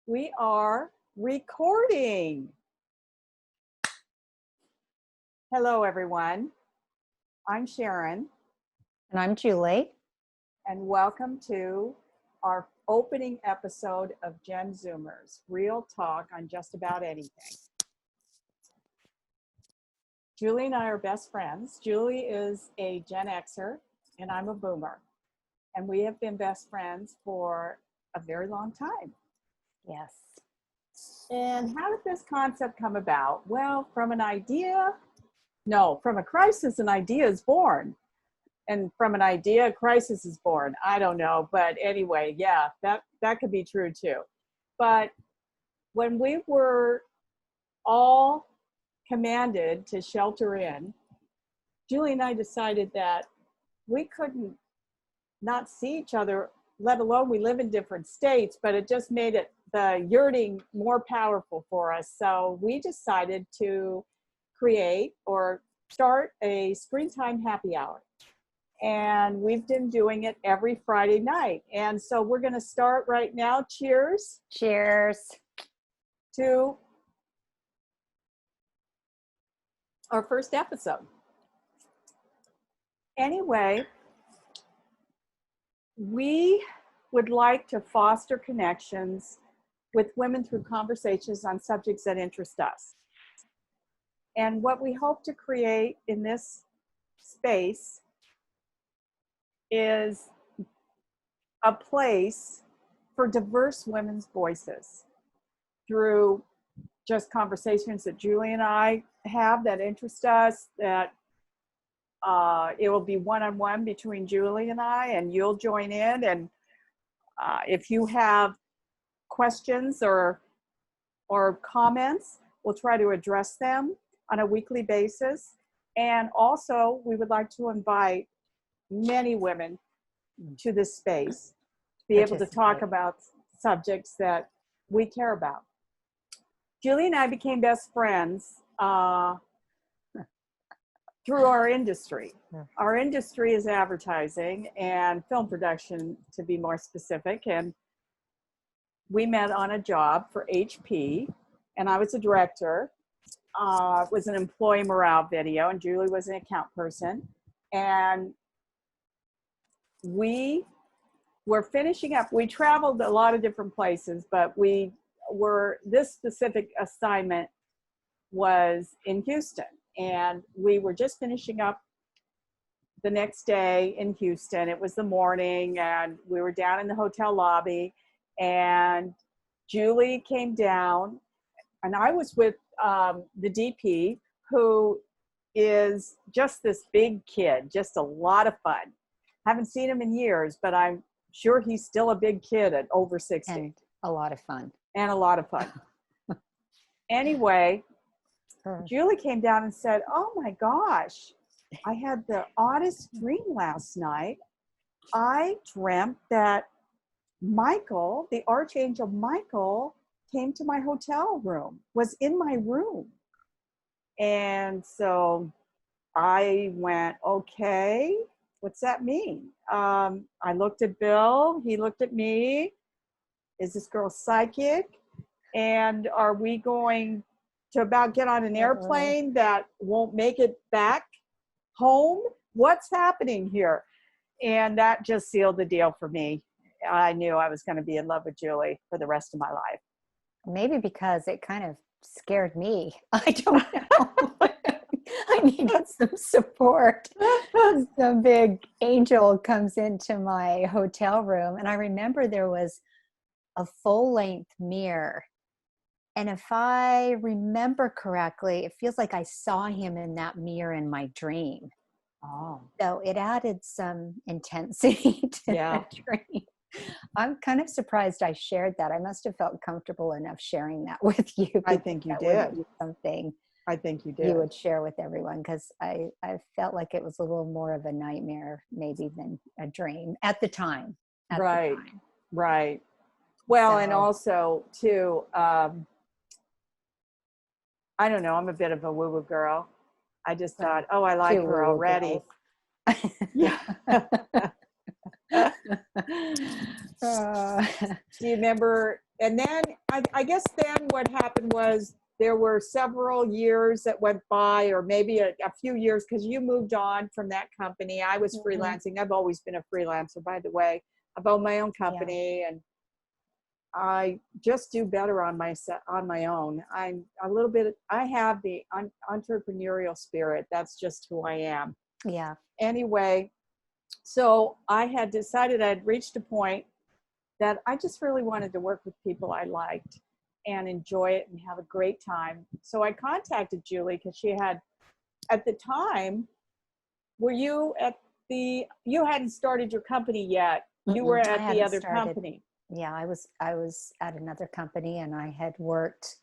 We are recording. Hello, everyone. I'm Sharon. And I'm Julie. And welcome to our opening episode of Gen Zoomers, real talk on just about anything. Julie and I are best friends. Julie is a Gen Xer and I'm a Boomer. And we have been best friends for a very long time. Yes. And how did this concept come about? Well, from a crisis, an idea is born. And from an idea, a crisis is born. I don't know. But anyway, yeah, that could be true too. But when we were all commanded to shelter in, Julie and I decided that we couldn't not see each other, let alone we live in different states, but it just made the yurting more powerful for us. So we decided to create or start a screen time happy hour. And we've been doing it every Friday night. And so we're going to start right now. Cheers. Cheers. To our first episode. Anyway, we would like to foster connections with women through conversations on subjects that interest us. And what we hope to create in this space is a place for diverse women's voices through just conversations that Julie and I have that interest us, that it will be one-on-one between Julie and I, and you'll join in. And if you have questions or comments, we'll try to address them on a weekly basis. And also, we would like to invite many women to this space to be able to talk about subjects that we care about. Julie and I became best friends through our industry. Our industry is advertising and film production, to be more specific. And we met on a job for HP, and I was a director. It was an employee morale video, and Julie was an account person. And we were finishing up. We traveled a lot of different places, but this specific assignment was in Houston. And we were just finishing up the next day in Houston. It was the morning, and we were down in the hotel lobby, and Julie came down, and I was with the DP, who is just this big kid, just a lot of fun. Haven't seen him in years, but I'm sure he's still a big kid at over 60. And a lot of fun. And a lot of fun. Anyway, Julie came down and said, "Oh my gosh, I had the oddest dream last night. I dreamt that Michael, the Archangel Michael, came to my hotel room, was in my room." And so I went, okay, what's that mean? I looked at Bill, he looked at me. Is this girl psychic? And are we going to about get on an airplane that won't make it back home? What's happening here? And that just sealed the deal for me. I knew I was going to be in love with Julie for the rest of my life. Maybe because it kind of scared me. I don't know. I needed some support. Some big angel comes into my hotel room, and I remember there was a full-length mirror. And if I remember correctly, it feels like I saw him in that mirror in my dream. Oh. So it added some intensity to the dream. I'm kind of surprised I shared that. I must have felt comfortable enough sharing that with you. I think you did. Something I think you did. You would share with everyone, because I felt like it was a little more of a nightmare maybe than a dream at the time. Right. Well, so, and also too, I don't know, I'm a bit of a woo-woo girl. I just thought, oh, I like her already. Yeah. Do you remember And then I guess then what happened was there were several years that went by, or maybe a few years, because you moved on from that company. I was freelancing. I've always been a freelancer, by the way. I've owned my own company, and I just do better on my own. I'm a little bit, I have the entrepreneurial spirit. That's just who I am. Yeah. Anyway, so I had decided I'd reached a point that I just really wanted to work with people I liked and enjoy it and have a great time. So I contacted Julie because she had, at the time, were you at you hadn't started your company yet. You were at the other company. Yeah, I was at another company, and I had worked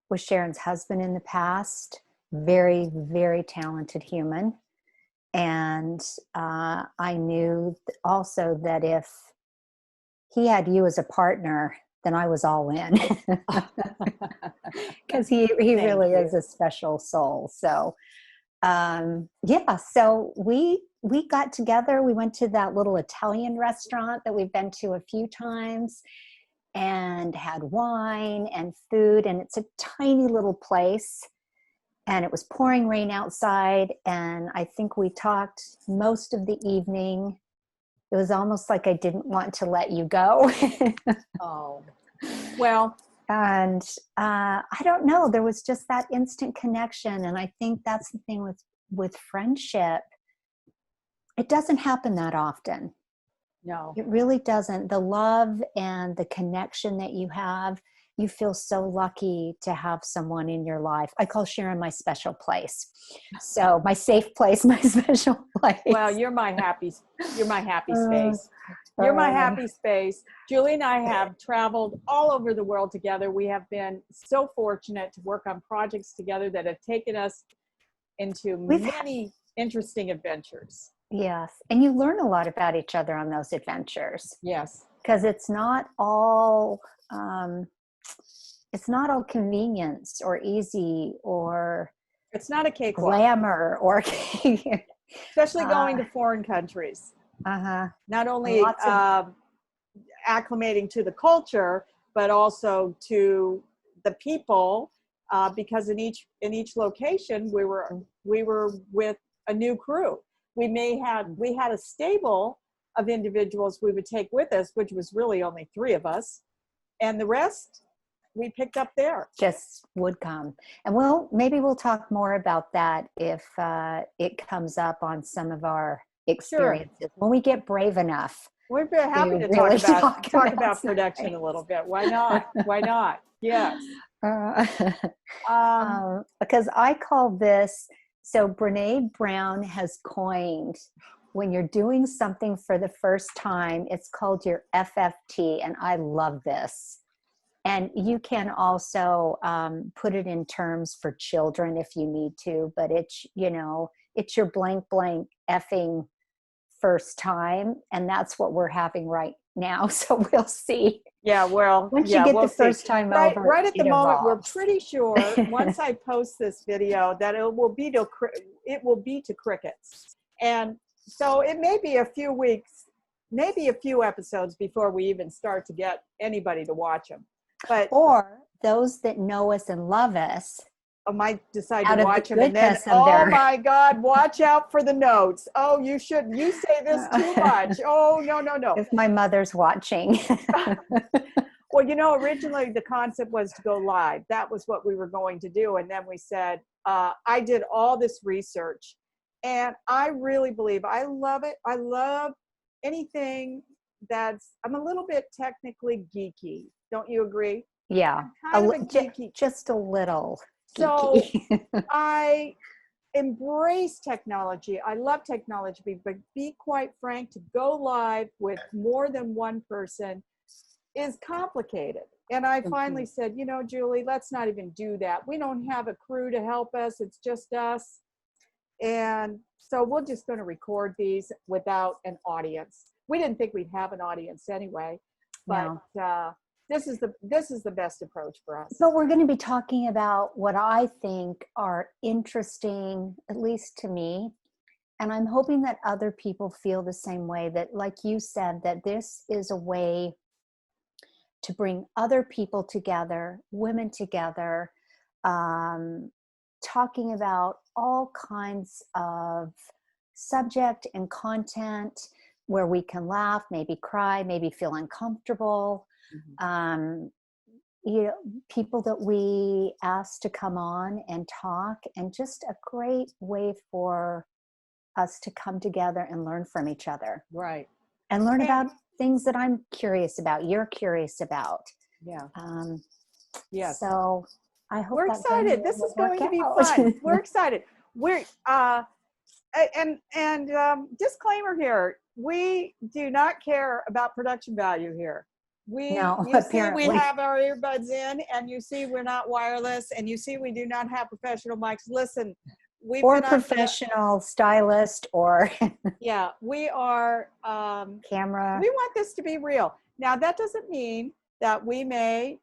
with Sharon's husband in the past. Very, very talented human. And I knew also that if he had you as a partner, then I was all in, because he really is a special soul. So yeah, so we got together. We went to that little Italian restaurant that we've been to a few times, and had wine and food. And it's a tiny little place, and it was pouring rain outside. And I think we talked most of the evening. It was almost like I didn't want to let you go. Oh, well. And I don't know, there was just that instant connection. And I think that's the thing with friendship. It doesn't happen that often. No, it really doesn't. The love and the connection that you have, you feel so lucky to have someone in your life. I call Sharon my special place. So my safe place, my special place. Well, you're my happy space. You're my happy space. Julie and I have traveled all over the world together. We have been so fortunate to work on projects together that have taken us into many interesting adventures. Yes. And you learn a lot about each other on those adventures. Yes. Because it's not all convenience or easy, or it's not a cakewalk. Glamour or especially going to foreign countries. Not only acclimating to the culture, but also to the people, because in each location we were with a new crew. We had a stable of individuals we would take with us, which was really only 3 of us, and the rest we picked up there. Just would come. And maybe we'll talk more about that if it comes up on some of our experiences. Sure. When we get brave enough. We're very happy to really talk about production a little bit. Why not? Why not? Yes. Because I call this, so Brene Brown has coined, when you're doing something for the first time, it's called your FFT. And I love this. And you can also put it in terms for children if you need to, but it's your blank effing first time. And that's what we're having right now. So we'll see. Yeah, well, once you get the first time over, right at the moment, we're pretty sure once I post this video that it will be to crickets. And so it may be a few weeks, maybe a few episodes before we even start to get anybody to watch them. Or those that know us and love us might decide to watch them, and then, my God, watch out for the notes. Oh, you say this too much. Oh, no. If my mother's watching. Well, originally the concept was to go live. That was what we were going to do. And then we said, I did all this research, and I really believe, I love it. I love anything I'm a little bit technically geeky. Don't you agree? Yeah, just a little. So I embrace technology. I love technology, but be quite frank, to go live with more than one person is complicated. And I finally said, Julie, let's not even do that. We don't have a crew to help us. It's just us. And so we're just going to record these without an audience. We didn't think we'd have an audience anyway, but this is the best approach for us. So we're going to be talking about what I think are interesting, at least to me, and I'm hoping that other people feel the same way, that, like you said, that this is a way to bring other people together, women together, talking about all kinds of subject and content where we can laugh, maybe cry, maybe feel uncomfortable. You know, people that we ask to come on and talk, and just a great way for us to come together and learn from each other. Right. And learn about things that I'm curious about, you're curious about. Yeah. Yes. So I hope we're excited. This is going to be fun. We're excited. We're and disclaimer here: we do not care about production value here. You see we have our earbuds in, and you see we're not wireless, and you see we do not have professional mics. Listen, or professional stylist, or yeah, we are camera. We want this to be real. Now that doesn't mean that we may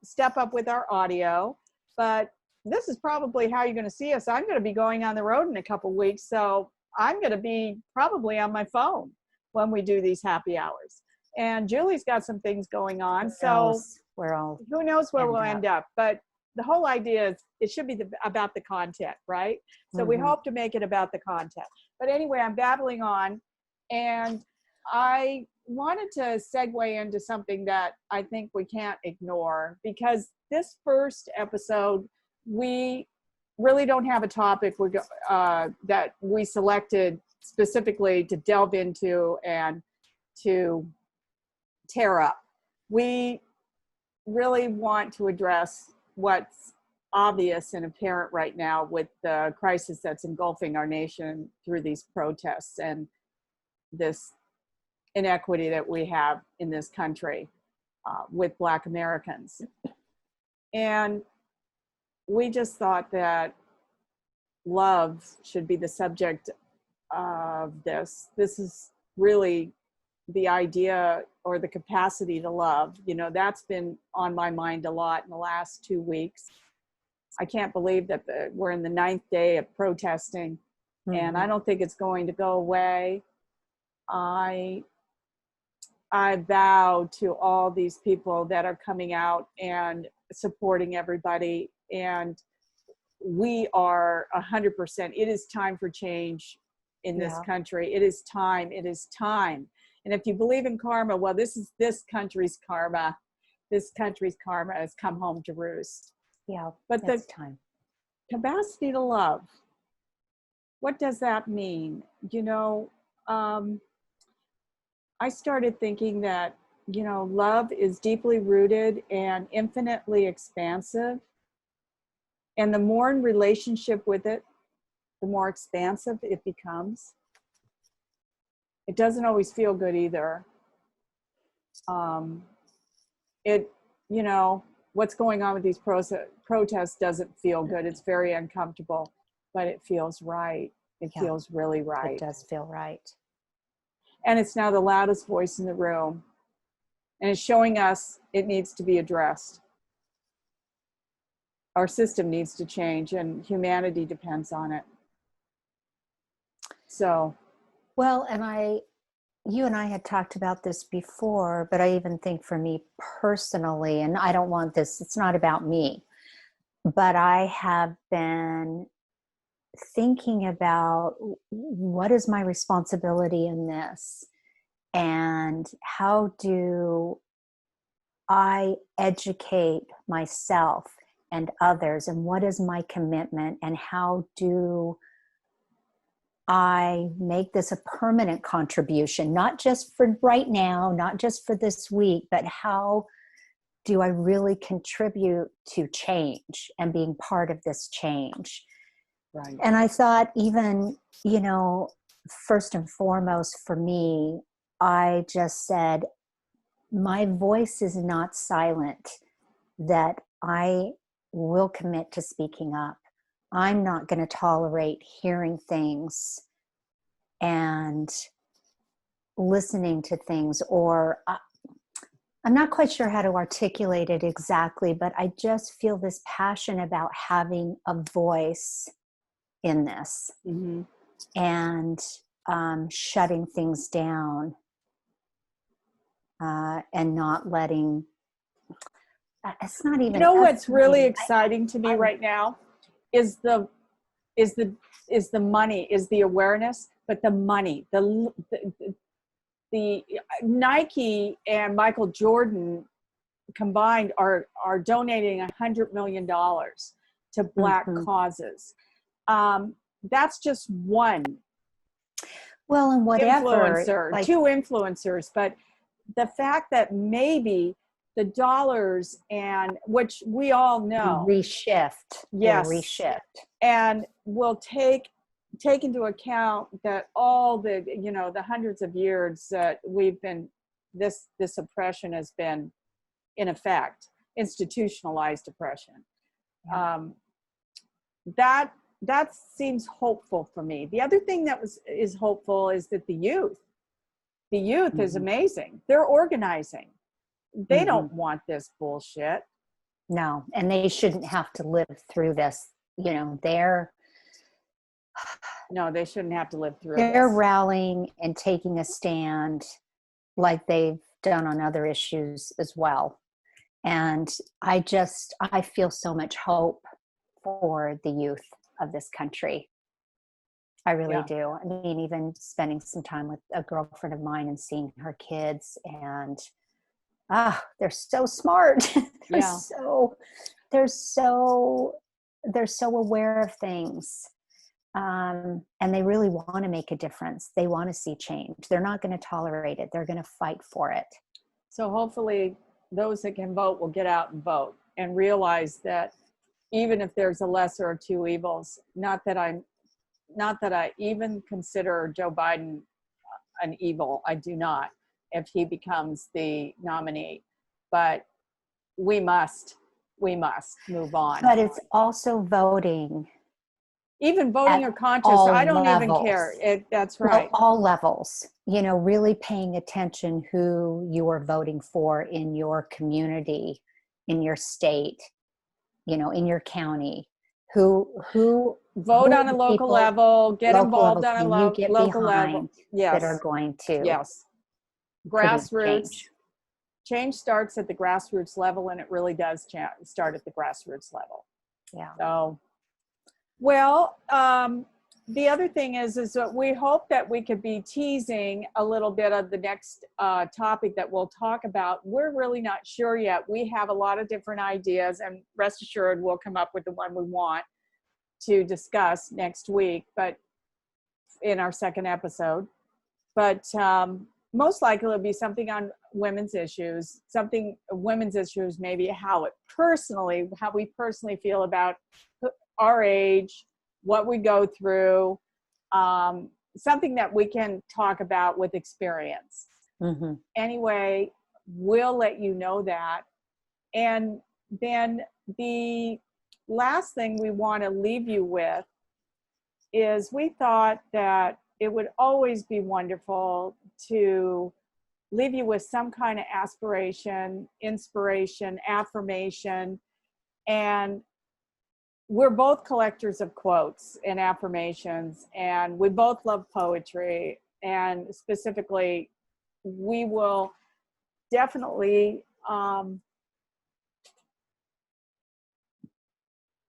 step up with our audio, but this is probably how you're going to see us. I'm going to be going on the road in a couple weeks, so I'm going to be probably on my phone when we do these happy hours. And Julie's got some things going on, so who knows where we'll end up. But the whole idea is it should be about the content, right? So we hope to make it about the content. But anyway, I'm babbling on, and I wanted to segue into something that I think we can't ignore, because this first episode, we really don't have a topic that we selected specifically to delve into and to tear up. We really want to address what's obvious and apparent right now with the crisis that's engulfing our nation through these protests and this inequity that we have in this country with Black Americans. And we just thought that love should be the subject of this. This is really the idea, or the capacity to love. You know, that's been on my mind a lot in the last 2 weeks. I can't believe that we're in the 9th day of protesting, and I don't think it's going to go away. I vow to all these people that are coming out and supporting everybody, and we are 100%. It is time for change in this country. It is time. It is time. And if you believe in karma, well, this is this country's karma. This country's karma has come home to roost. Yeah, but the time. Capacity to love, what does that mean? You know, I started thinking that, you know, love is deeply rooted and infinitely expansive. And the more in relationship with it, the more expansive it becomes. It doesn't always feel good either. You know, what's going on with these protests doesn't feel good. It's very uncomfortable, but it feels right. It feels really right. It does feel right. And it's now the loudest voice in the room. And it's showing us it needs to be addressed. Our system needs to change, and humanity depends on it. So. Well, and you and I had talked about this before, but I even think for me personally, and I don't want this, it's not about me, but I have been thinking about what is my responsibility in this, and how do I educate myself and others, and what is my commitment, and how do I make this a permanent contribution, not just for right now, not just for this week, but how do I really contribute to change and being part of this change? Right. And I thought, even, you know, first and foremost for me, I just said, my voice is not silent, that I will commit to speaking up. I'm not going to tolerate hearing things and listening to things, or I'm not quite sure how to articulate it exactly, but I just feel this passion about having a voice in this, and shutting things down, and not letting It's not even. You know what's really estimating. exciting to me right now is the money, is the awareness, but the money, the Nike and Michael Jordan combined are donating $100 million to Black causes. That's just one Well, and whatever, influencer, like, two influencers, but the fact that maybe the dollars, and which we all know, reshift. yes, reshift, and will take into account that all the, you know, the hundreds of years that we've been, this oppression has been in effect, institutionalized oppression. Yeah. That seems hopeful for me. The other thing that is hopeful is that the youth is amazing. They're organizing. They don't want this bullshit. No, and they shouldn't have to live through this. You know, No, they shouldn't have to live through they're this. rallying and taking a stand like they've done on other issues as well. And I feel so much hope for the youth of this country. I really do. I mean, even spending some time with a girlfriend of mine and seeing her kids, and they're so smart. they're so aware of things. And they really want to make a difference. They want to see change. They're not going to tolerate it. They're going to fight for it. So hopefully those that can vote will get out and vote and realize that even if there's a lesser of two evils, not that I even consider Joe Biden an evil. I do not, if he becomes the nominee, but we must move on. But it's also voting. Even voting your conscience, I don't levels. Even care. That's right. Well, all levels, you know, really paying attention who you are voting for in your community, in your state, you know, in your county, who vote on a local level, get involved on a local level. Yes. That are going to. Yes. Grassroots. Change starts at the grassroots level, and it really does start at the grassroots level. Yeah. So, well, the other thing is that we hope that we could be teasing a little bit of the next topic that we'll talk about. We're really not sure yet. We have a lot of different ideas, and rest assured we'll come up with the one we want to discuss next week, but in our second episode. But most likely it'll be something on women's issues, maybe how we personally feel about our age, what we go through, something that we can talk about with experience. Anyway, we'll let you know that. And then the last thing we want to leave you with is we thought that it would always be wonderful to leave you with some kind of aspiration, inspiration, affirmation. And we're both collectors of quotes and affirmations, and we both love poetry. And specifically, we will definitely,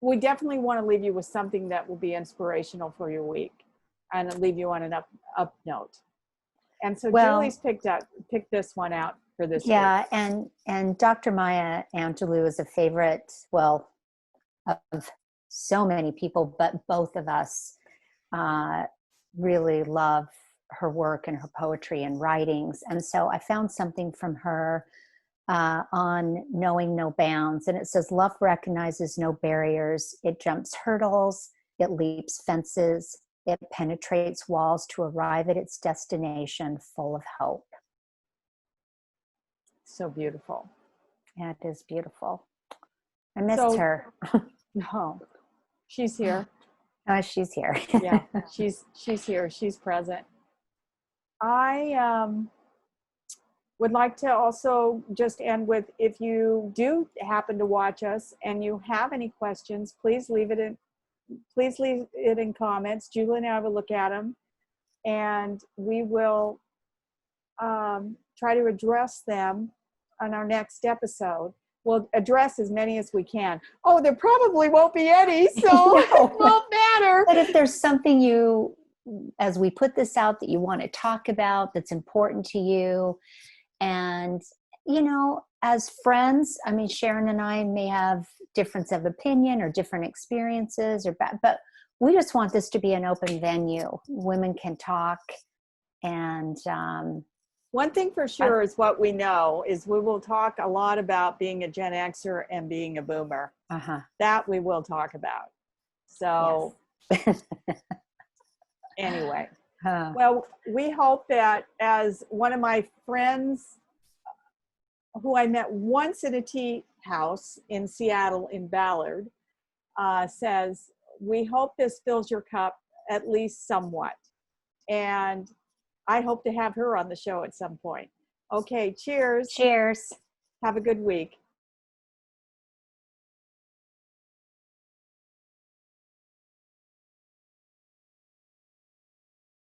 we definitely want to leave you with something that will be inspirational for your week and leave you on an up note. And so Julie's picked this one out for this week. Yeah, and Dr. Maya Angelou is a favorite, well, of so many people, but both of us really love her work and her poetry and writings. And so I found something from her on Knowing No Bounds. And it says, love recognizes no barriers. It jumps hurdles. It leaps fences. It penetrates walls to arrive at its destination full of hope. So beautiful. Yeah, it is beautiful. I missed her. No, she's here. Oh, she's here. Yeah, she's here. She's present. I would like to also just end with, if you do happen to watch us and you have any questions, please leave it in comments. Julie and I will look at them, and we will try to address them on our next episode. we'll address as many as we can. Oh, there probably won't be any, so No. it won't matter. But if there's something you, as we put this out, that you want to talk about, that's important to you, and, you know, as friends, I mean, Sharon and I may have difference of opinion or different experiences, but we just want this to be an open venue. Women can talk, and one thing for sure is what we know is we will talk a lot about being a Gen Xer and being a boomer. That we will talk about. So yes. Anyway, well, we hope that as one of my friends who I met once in a tea house in Seattle in Ballard says, we hope this fills your cup at least somewhat. And I hope to have her on the show at some point. Okay, cheers. Cheers. Have a good week.